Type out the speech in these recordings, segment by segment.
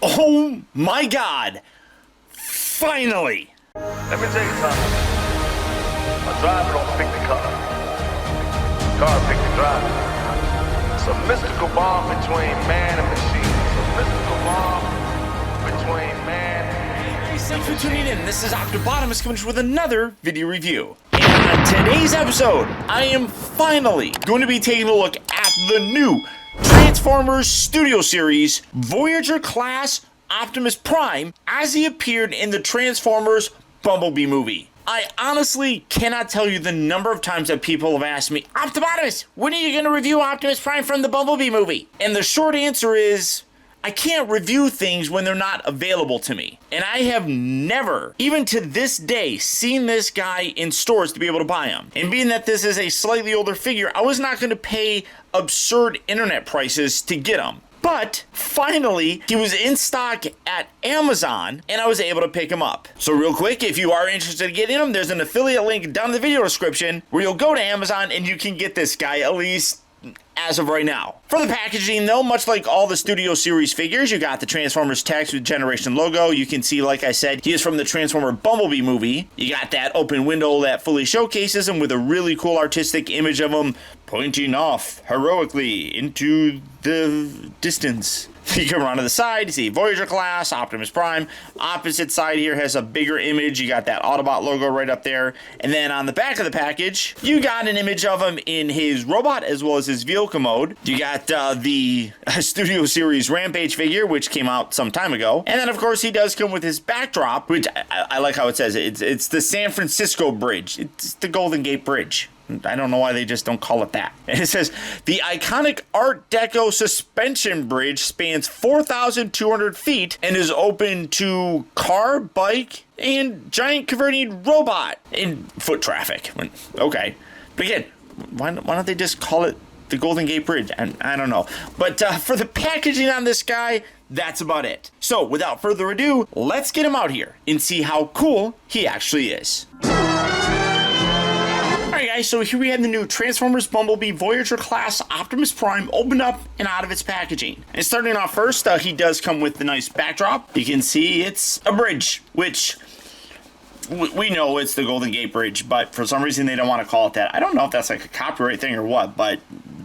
Oh my God! Finally! Let me tell you something. A driver don't pick the car. The car pick the driver. It's a mystical bond between man and machine. It's a mystical bond between man and machine. Thanks for tuning in. This is OPTIMUS coming with another video review. And on today's episode, I am finally going to be taking a look at the new Transformers Studio Series Voyager class Optimus Prime as he appeared in the Transformers Bumblebee movie. I honestly cannot tell you the number of times that people have asked me, Optimus, when are you going to review Optimus Prime from the Bumblebee movie? And the short answer is, I can't review things when they're not available to me. And I have never, even to this day, seen this guy in stores to be able to buy him. And being that this is a slightly older figure, I was not going to pay absurd internet prices to get him. But finally, he was in stock at Amazon, and I was able to pick him up. So real quick, if you are interested in getting him, there's an affiliate link down in the video description where you'll go to Amazon and you can get this guy, at least as of right now. For the packaging though, much like all the Studio Series figures, you got the Transformers text with Generation logo. You can see, like I said, he is from the Transformer Bumblebee movie. You got that open window that fully showcases him with a really cool artistic image of him pointing off heroically into the distance. You come around to the side, you see Voyager class, Optimus Prime. Opposite side here has a bigger image. You got that Autobot logo right up there. And then on the back of the package, you got an image of him in his robot as well as his vehicle mode. You got the Studio Series Rampage figure, which came out some time ago. And then, of course, he does come with his backdrop, which I like how it says it. It's the San Francisco Bridge. It's the Golden Gate Bridge. I don't know why they just don't call it that. And it says, the iconic Art Deco suspension bridge spans 4,200 feet and is open to car, bike, and giant converting robot in foot traffic. Okay. But again, why don't they just call it the Golden Gate Bridge? And I don't know. But for the packaging on this guy, that's about it. So without further ado, let's get him out here and see how cool he actually is. Alright guys, so here we have the new Transformers Bumblebee Voyager class Optimus Prime opened up and out of its packaging. And starting off first, he does come with the nice backdrop. You can see it's a bridge, which we know it's the Golden Gate Bridge, but for some reason they don't want to call it that. I don't know if that's like a copyright thing or what, but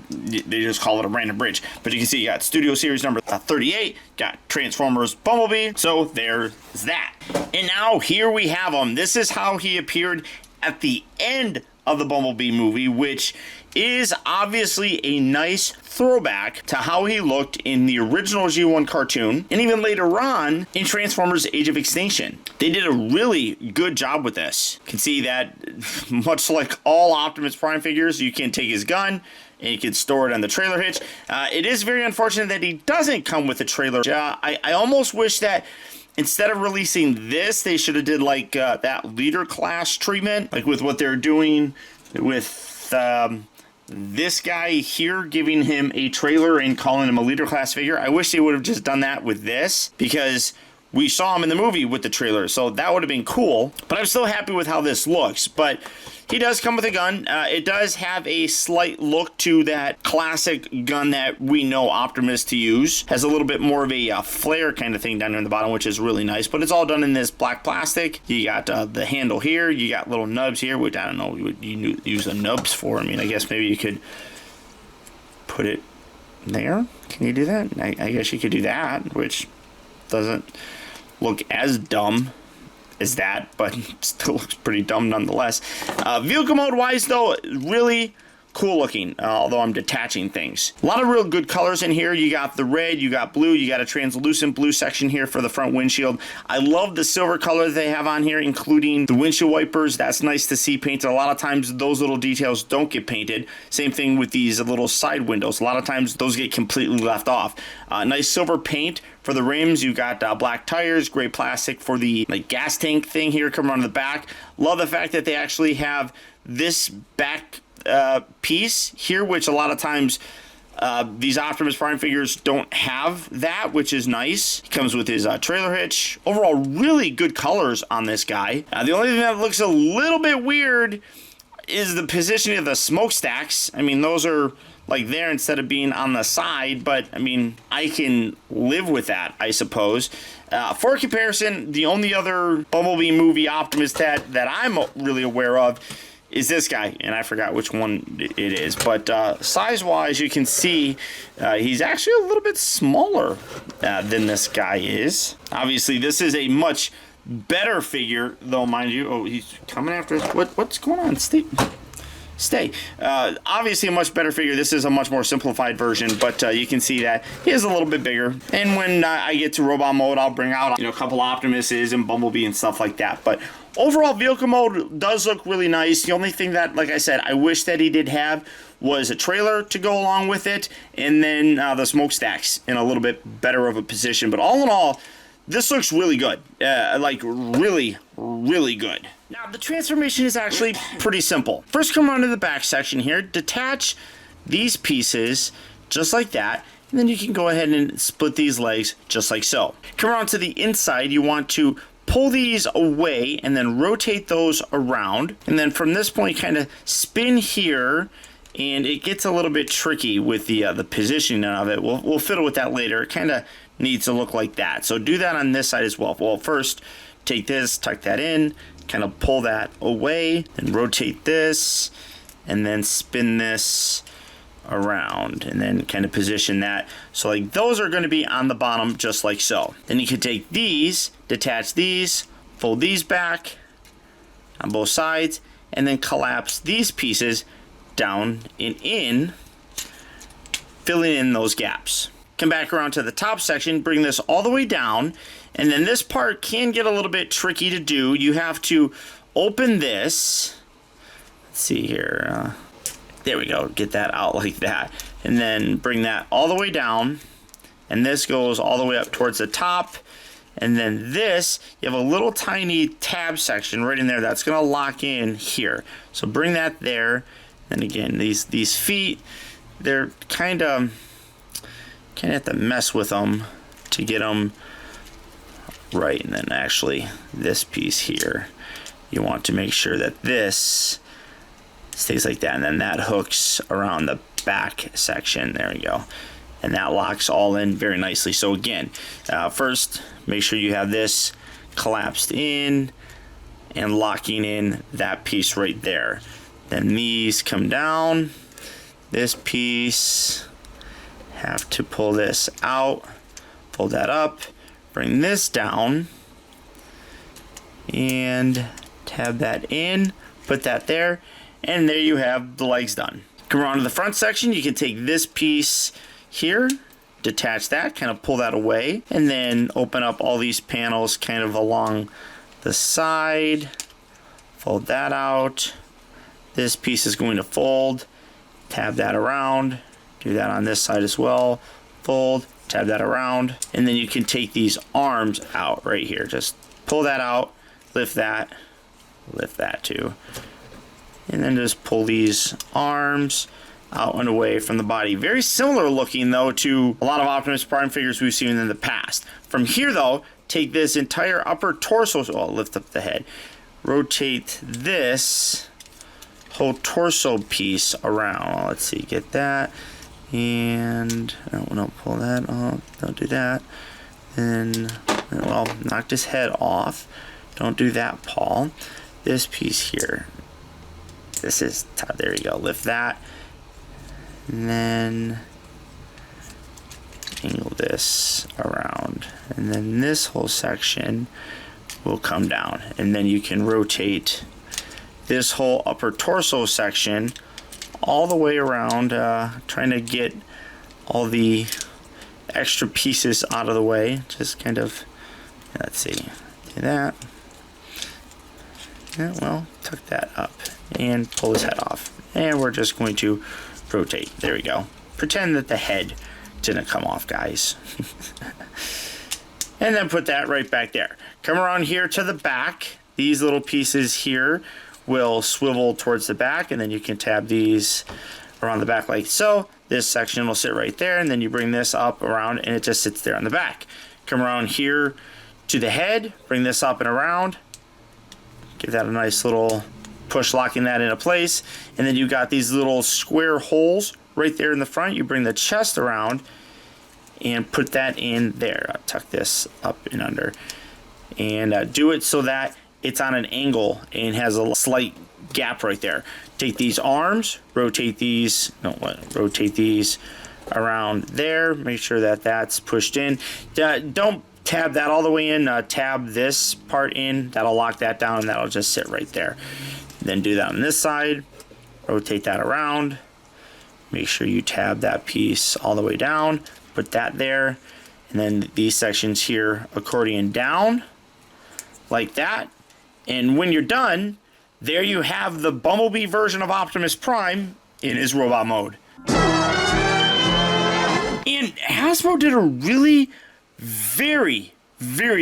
they just call it a random bridge. But you can see you got Studio Series number 38, got Transformers Bumblebee, so there's that. And now here we have him. This is how he appeared at the end of the Bumblebee movie, which is obviously a nice throwback to how he looked in the original G1 cartoon and even later on in Transformers Age of Extinction. They did a really good job with this. You can see that much like all Optimus Prime figures, you can take his gun and you can store it on the trailer hitch. It is very unfortunate that he doesn't come with a trailer. I almost wish that instead of releasing this, they should have did like that leader class treatment, like with what they're doing with this guy here, giving him a trailer and calling him a leader class figure. I wish they would have just done that with this, because we saw him in the movie with the trailer, so that would have been cool. But I'm still happy with how this looks. But he does come with a gun. It does have a slight look to that classic gun that we know Optimus to use. Has a little bit more of a flare kind of thing down here in the bottom, which is really nice. But it's all done in this black plastic. You got the handle here. You got little nubs here, which I don't know what you use the nubs for. I mean, I guess maybe you could put it there. Can you do that? I guess you could do that, which doesn't look as dumb as that, but still looks pretty dumb nonetheless. Vehicle mode wise though, really cool looking, although I'm detaching things. A lot of real good colors in here. You got the red, you got blue, you got a translucent blue section here for the front windshield. I love the silver color that they have on here, including the windshield wipers. That's nice to see painted. A lot of times those little details don't get painted. Same thing with these little side windows. A lot of times those get completely left off. Nice silver paint for the rims. You got black tires, gray plastic for the gas tank thing here coming around the back. Love the fact that they actually have this back piece here, which a lot of times these Optimus Prime figures don't have that, which is nice. He comes with his trailer hitch. Overall, really good colors on this guy. The only thing that looks a little bit weird is the positioning of the smokestacks. I mean, those are like there instead of being on the side, but I mean, I can live with that, I suppose. For comparison, the only other Bumblebee movie Optimus that I'm really aware of is this guy, and I forgot which one it is, but size-wise, you can see he's actually a little bit smaller than this guy is. Obviously, this is a much better figure, though, mind you. Oh, he's coming after us. What's going on? Stay. Obviously, a much better figure. This is a much more simplified version, but you can see that he is a little bit bigger. And when I get to robot mode, I'll bring out a couple Optimuses and Bumblebee and stuff like that. But overall, vehicle mode does look really nice. The only thing that, like I said, I wish that he did have was a trailer to go along with it, and then the smokestacks in a little bit better of a position. But all in all, this looks really good. Like, really, really good. Now, the transformation is actually pretty simple. First, come onto the back section here, detach these pieces just like that, and then you can go ahead and split these legs just like so. Come around to the inside, you want to pull these away and then rotate those around, and then from this point, kind of spin here, and it gets a little bit tricky with the positioning of it. We'll fiddle with that later. It kind of needs to look like that. So do that on this side as well. Well, first, take this, tuck that in, kind of pull that away, and rotate this, and then spin this around, and then kind of position that. So like those are going to be on the bottom just like so. Then you can take these, detach these, fold these back on both sides, and then collapse these pieces down and in, filling in those gaps. Come back around to the top section, bring this all the way down, and then this part can get a little bit tricky to do. You have to open this. Let's see here. There we go. Get that out like that. And then bring that all the way down, and this goes all the way up towards the top. And then this, you have a little tiny tab section right in there that's going to lock in here. So bring that there. And again, these feet, they're kind of have to mess with them to get them right. And then actually this piece here, you want to make sure that this stays like that, and then that hooks around the back section. There we go, and that locks all in very nicely. So again, first make sure you have this collapsed in and locking in that piece right there. Then these come down, this piece, have to pull this out, pull that up, bring this down, and tab that in, put that there, and there you have the legs done. Come around to the front section, you can take this piece here, detach that, kind of pull that away, and then open up all these panels kind of along the side, fold that out. This piece is going to fold, tab that around, do that on this side as well, fold, tab that around, and then you can take these arms out right here. Just pull that out, lift that too, and then just pull these arms out and away from the body. Very similar looking though to a lot of Optimus Prime figures we've seen in the past. From here though, take this entire upper torso, so I'll lift up the head, rotate this whole torso piece around. Let's see, get that, and don't pull that off, don't do that, then, well, knock this head off, don't do that, Paul. This piece here, this is, there you go, lift that, and then angle this around, and then this whole section will come down, and then you can rotate this whole upper torso section all the way around, trying to get all the extra pieces out of the way. Just kind of, let's see, do that. Yeah, well, tuck that up and pull his head off. And we're just going to rotate. There we go. Pretend that the head didn't come off, guys. And then put that right back there. Come around here to the back. These little pieces here will swivel towards the back, and then you can tab these around the back like so. This section will sit right there, and then you bring this up around and it just sits there on the back. Come around here to the head, bring this up and around, give that a nice little push, locking that into place, and then you got these little square holes right there in the front. You bring the chest around and put that in there. I'll tuck this up and under. And do it so that it's on an angle and has a slight gap right there. Take these arms, rotate these around there. Make sure that that's pushed in. Don't tab that all the way in. Tab this part in. That'll lock that down and that'll just sit right there. Then do that on this side. Rotate that around. Make sure you tab that piece all the way down. Put that there. And then these sections here, accordion down. Like that. And when you're done, there you have the Bumblebee version of Optimus Prime in his robot mode. And Hasbro did a really very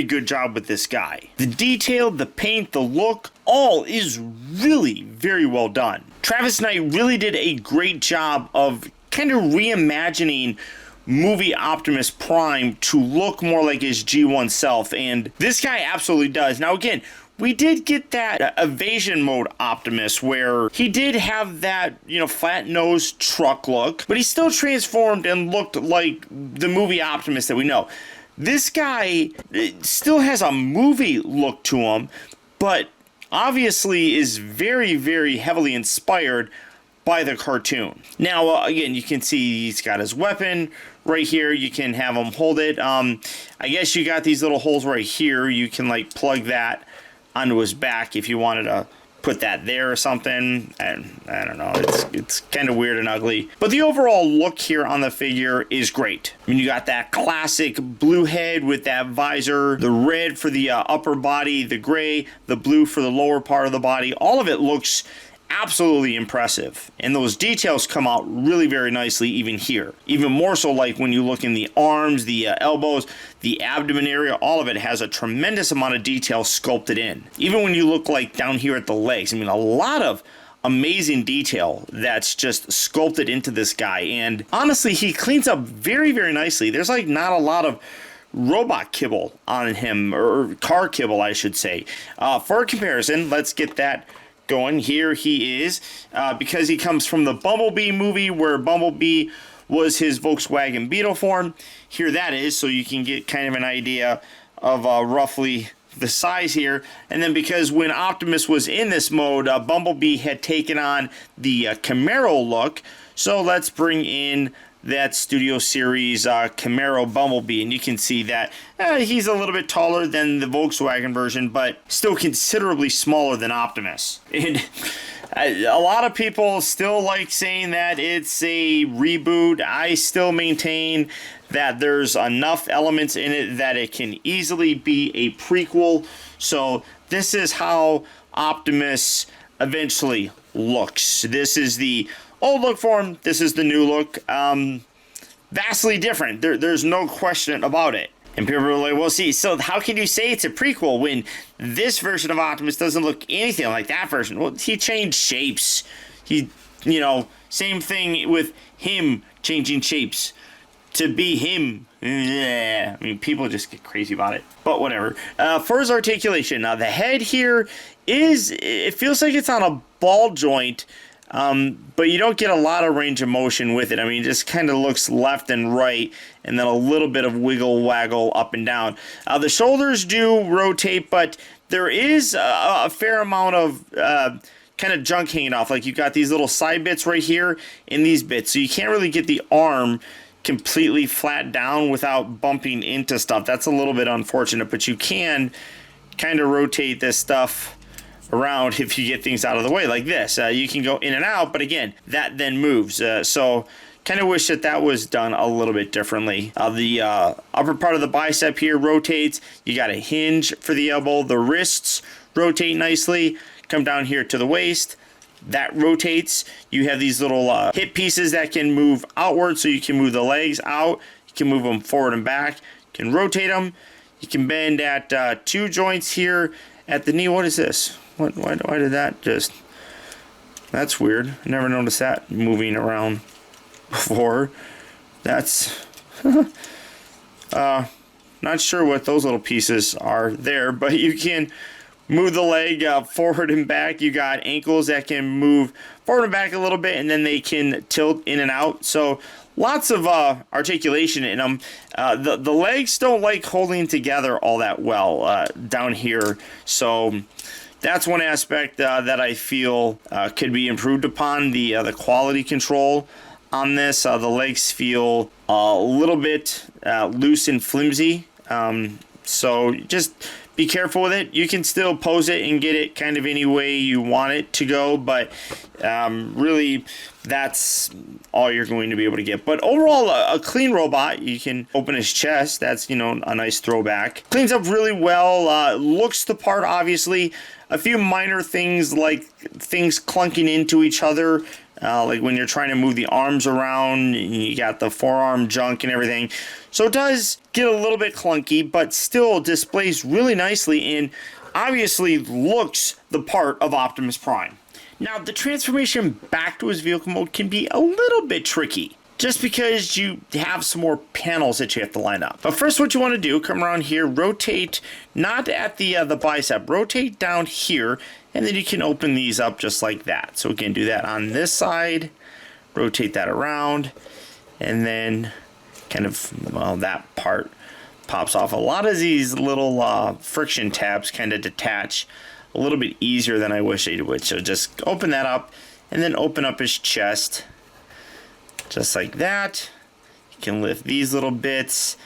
good job with this guy. The detail, the paint, the look, all is really very well done. Travis Knight really did a great job of kind of reimagining movie Optimus Prime to look more like his G1 self, and this guy absolutely does. Now again, we did get that evasion mode Optimus where he did have that, flat nosed truck look, but he still transformed and looked like the movie Optimus that we know. This guy still has a movie look to him, but obviously is very heavily inspired by the cartoon. Now, again, you can see he's got his weapon right here. You can have him hold it. I guess you got these little holes right here. You can plug that onto his back if you wanted to put that there or something. And I don't know, it's kind of weird and ugly. But the overall look here on the figure is great. I mean, you got that classic blue head with that visor, the red for the upper body, the gray, the blue for the lower part of the body. All of it looks absolutely impressive, and those details come out really very nicely even here. Even more so when you look in the arms, the elbows, the abdomen area, all of it has a tremendous amount of detail sculpted in. Even when you look down here at the legs, I mean, a lot of amazing detail that's just sculpted into this guy, and honestly, he cleans up very nicely. There's not a lot of robot kibble on him, or car kibble I should say. For a comparison, let's get that going. Here he is, because he comes from the Bumblebee movie where Bumblebee was his Volkswagen Beetle form. Here that is, so you can get kind of an idea of roughly the size here. And then because when Optimus was in this mode, Bumblebee had taken on the Camaro look, so let's bring in that Studio Series Camaro Bumblebee, and you can see that he's a little bit taller than the Volkswagen version, but still considerably smaller than Optimus. And a lot of people still like saying that it's a reboot. I still maintain that there's enough elements in it that it can easily be a prequel. So this is how Optimus eventually looks. This is the old look for him. This is the new look. Vastly different. There's no question about it. And people are like, well, see, so how can you say it's a prequel when this version of Optimus doesn't look anything like that version? Well, he changed shapes. Same thing with him changing shapes to be him. Yeah, I mean, people just get crazy about it. But whatever. For his articulation, now the head here it feels like it's on a ball joint. But you don't get a lot of range of motion with it. I mean, it just kind of looks left and right, and then a little bit of wiggle waggle up and down. The shoulders do rotate, but there is a fair amount of kind of junk hanging off. You've got these little side bits right here and these bits, so you can't really get the arm completely flat down without bumping into stuff. That's a little bit unfortunate, but you can kind of rotate this stuff around if you get things out of the way like this. You can go in and out, but again, that then moves. So kind of wish that was done a little bit differently. The upper part of the bicep here rotates. You got a hinge for the elbow. The wrists rotate nicely. Come down here to the waist. That rotates. You have these little hip pieces that can move outward, so you can move the legs out. You can move them forward and back. You can rotate them. You can bend at two joints here at the knee. What is this? Why did that just... That's weird. I never noticed that moving around before. That's... not sure what those little pieces are there, but you can move the leg forward and back. You got ankles that can move forward and back a little bit, and then they can tilt in and out. So lots of articulation in them. The legs don't like holding together all that well down here. So that's one aspect that I feel could be improved upon. The quality control on this. The legs feel a little bit loose and flimsy. So just be careful with it. You can still pose it and get it kind of any way you want it to go, but really that's all you're going to be able to get. But overall, a clean robot. You can open his chest. That's, you know, a nice throwback. Cleans up really well. Looks the part, obviously. A few minor things like things clunking into each other. Like when you're trying to move the arms around, you got the forearm junk and everything. So it does get a little bit clunky, but still displays really nicely and obviously looks the part of Optimus Prime. Now, the transformation back to his vehicle mode can be a little bit tricky, just because you have some more panels that you have to line up. But first, what you want to do, come around here, rotate, not at the bicep, rotate down here, and then you can open these up just like that. So again, do that on this side, rotate that around, and then kind of, well, that part pops off. A lot of these little friction tabs kind of detach a little bit easier than I wish they would. So just open that up, and then open up his chest, just like that. You can lift these little bits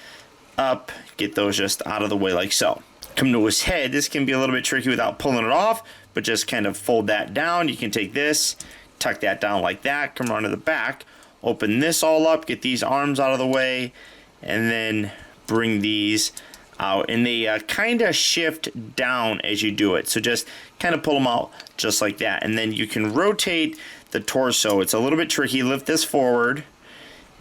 up, get those just out of the way like so. Come to his head. This can be a little bit tricky without pulling it off, but just kind of fold that down. You can take this, tuck that down like that, come around to the back, open this all up, get these arms out of the way, and then bring these out. And they kind of shift down as you do it. So just kind of pull them out just like that. And then you can rotate the torso. It's a little bit tricky. Lift this forward,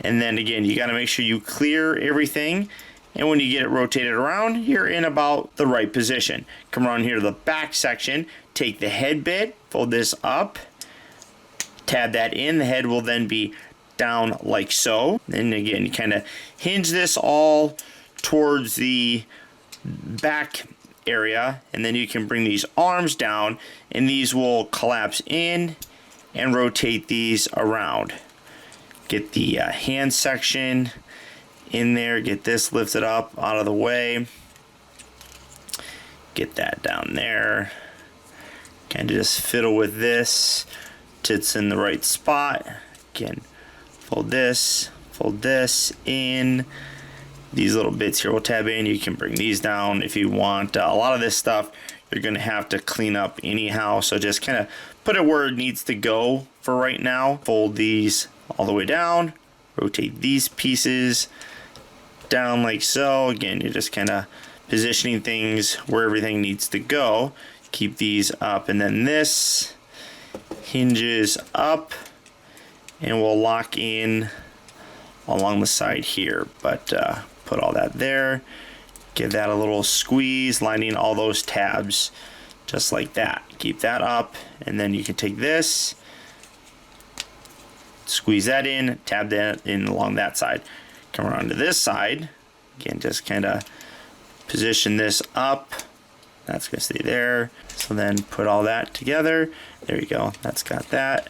and then again, you got to make sure you clear everything. And when you get it rotated around, you're in about the right position. Come around here to the back section, take the head bit, fold this up, tab that in. The head will then be down like so. And again, you kind of hinge this all towards the back area, and then you can bring these arms down, and these will collapse in and rotate these around. Get the hand section in there, get this lifted up out of the way, get that down there, kind of just fiddle with this till it's in the right spot. Again, fold this in. These little bits here will tab in. You can bring these down if you want. A lot of this stuff you're going to have to clean up anyhow, so just kind of put it where it needs to go for right now. Fold these all the way down, rotate these pieces down like so. Again, you're just kind of positioning things where everything needs to go. Keep these up, and then this hinges up and we'll lock in along the side here, but put all that there, give that a little squeeze, lining all those tabs just like that. Keep that up, and then you can take this, squeeze that in, tab that in along that side. Come around to this side, again, just kind of position this up. That's going to stay there. So then put all that together. There you go. That's got that.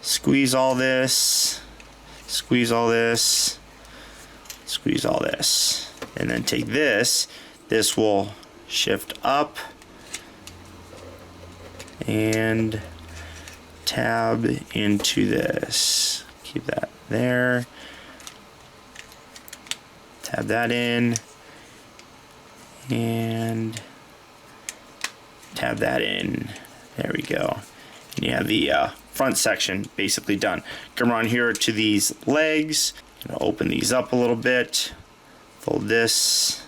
Squeeze all this. Squeeze all this. Squeeze all this. And then take this. This will shift up and tab into this. Keep that there. Tab that in. And tab that in. There we go. And you have the front section basically done. Come around here to these legs. Open these up a little bit. Fold this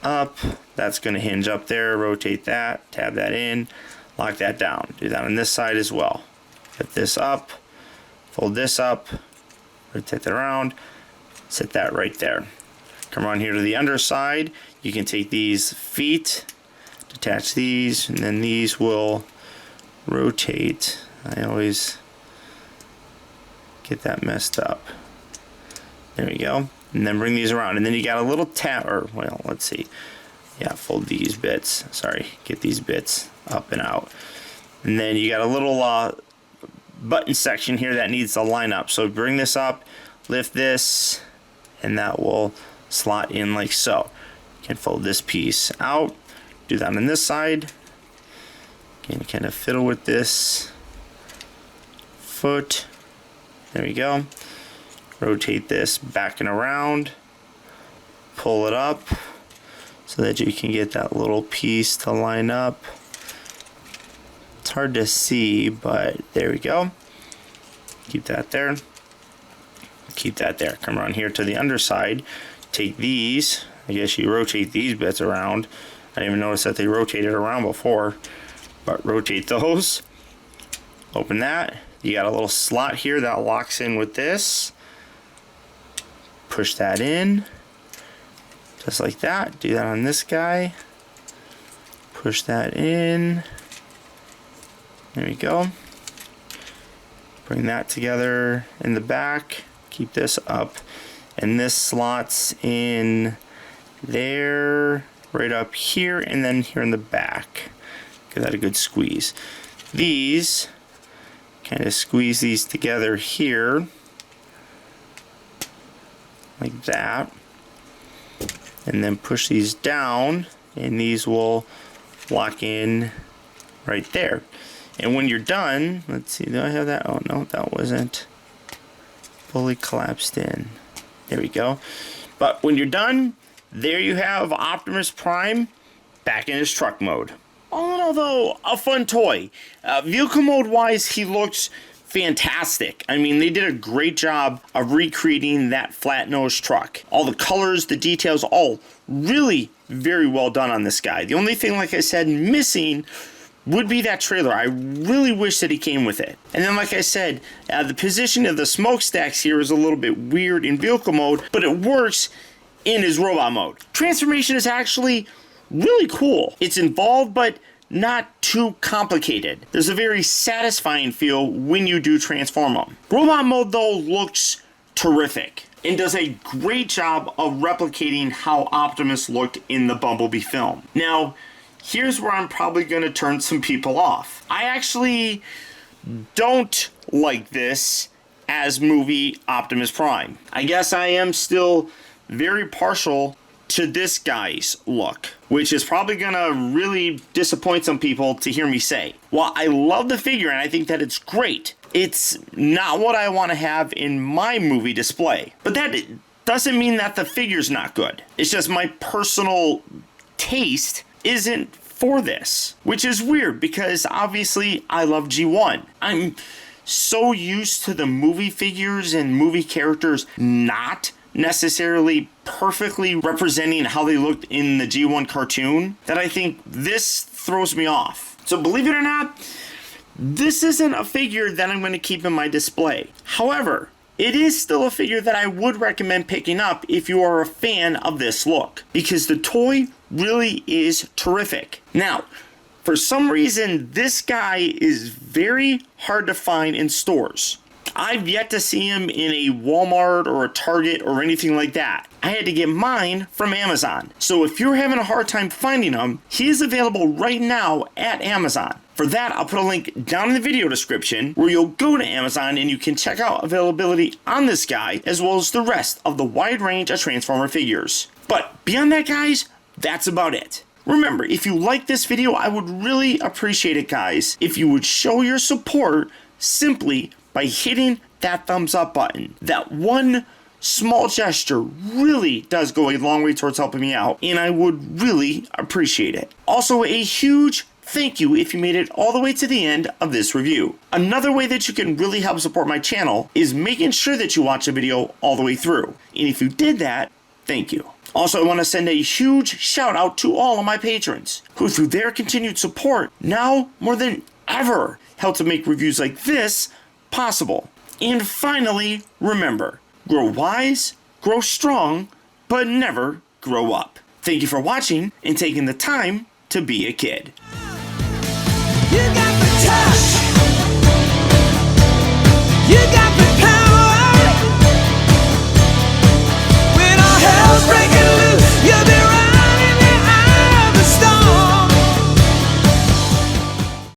up. That's going to hinge up there. Rotate that. Tab that in. Lock that down. Do that on this side as well. Lift this up. Fold this up. Rotate that around. Set that right there. Come around here to the underside. You can take these feet, detach these, and then these will rotate. I always get that messed up. There we go. And then bring these around. And then you got a little tab, or, well, let's see. Yeah, fold these bits. Sorry, get these bits up and out. And then you got a little button section here that needs to line up. So bring this up, lift this, and that will slot in like so. You can fold this piece out, do that on this side. Again, kind of fiddle with this foot. There we go. Rotate this back and around, pull it up so that you can get that little piece to line up. It's hard to see, but there we go. Keep that there. Keep that there. Come around here to the underside. Take these. I guess you rotate these bits around. I didn't even notice that they rotated around before, but rotate those. Open that. You got a little slot here that locks in with this. Push that in. Just like that. Do that on this guy. Push that in. There we go. Bring that together in the back. Keep this up. And this slots in there, right up here, and then here in the back. Give that a good squeeze. These, kind of squeeze these together here. Like that. And then push these down, and these will lock in right there. And when you're done, let's see, do I have that? Oh no, that wasn't fully collapsed in. There we go. But when you're done, there you have Optimus Prime back in his truck mode. All in all though, a fun toy. Vehicle mode wise, he looks fantastic. I mean, they did a great job of recreating that flat nose truck. All the colors, the details, all really very well done on this guy. The only thing, like I said, missing would be that trailer. I really wish that he came with it. And then, like I said, the position of the smokestacks here is a little bit weird in vehicle mode, but it works in his robot mode. Transformation is actually really cool. It's involved, but not too complicated. There's a very satisfying feel when you do transform them. Robot mode though looks terrific and does a great job of replicating how Optimus looked in the Bumblebee film. Now, here's where I'm probably going to turn some people off. I actually don't like this as movie Optimus Prime. I guess I am still very partial to this guy's look, which is probably gonna really disappoint some people to hear me say. While I love the figure and I think that it's great, it's not what I want to have in my movie display. But that doesn't mean that the figure's not good. It's just my personal taste isn't for this, which is weird because obviously I love G1. I'm so used to the movie figures and movie characters not necessarily perfectly representing how they looked in the G1 cartoon that I think this throws me off. So believe it or not, this isn't a figure that I'm going to keep in my display. However, it is still a figure that I would recommend picking up if you are a fan of this look, because the toy really is terrific. Now, for some reason, this guy is very hard to find in stores. I've yet to see him in a Walmart or a Target or anything like that. I had to get mine from Amazon. So if you're having a hard time finding him, he is available right now at Amazon. For that, I'll put a link down in the video description where you'll go to Amazon and you can check out availability on this guy as well as the rest of the wide range of Transformer figures. But beyond that, guys, that's about it. Remember, if you like this video, I would really appreciate it, guys, if you would show your support simply by hitting that thumbs up button. That one small gesture really does go a long way towards helping me out, and I would really appreciate it. Also, a huge thank you if you made it all the way to the end of this review. Another way that you can really help support my channel is making sure that you watch the video all the way through. And if you did that, thank you. Also, I want to send a huge shout out to all of my patrons who, through their continued support, now more than ever help to make reviews like this possible. And finally, remember, grow wise, grow strong, but never grow up. Thank you for watching and taking the time to be a kid. You got the touch.